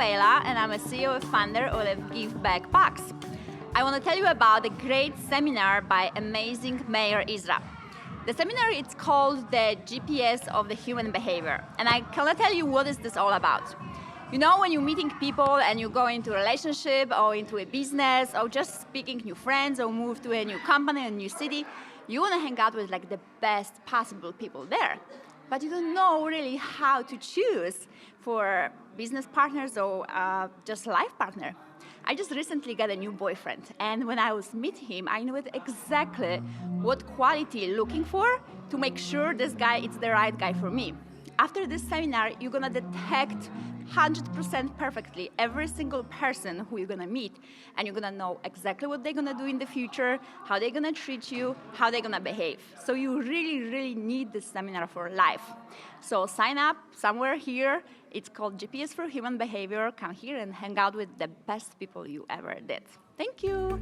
Wiela, and I'm a CEO and founder of the Give Back Box. I want to tell you about a great seminar by amazing Meir Ezra. The seminar is called the GPS of the human behavior, and I cannot tell you what is this all about. You know, when you're meeting people and you go into a relationship or into a business or just speaking new friends or move to a new company, a new city, you want to hang out with like the best possible people there. But you don't know really how to choose for business partners or just life partner. I just recently got a new boyfriend, and when I was meeting him, I knew exactly what quality looking for to make sure this guy is the right guy for me. After this seminar, you're gonna detect 100% perfectly every single person who you're gonna meet, and you're gonna know exactly what they're gonna do in the future, how they're gonna treat you, how they're gonna behave. So you really need this seminar for life. So sign up somewhere here. It's called GPS for Human Behavior. Come here and hang out with the best people you ever did. Thank you.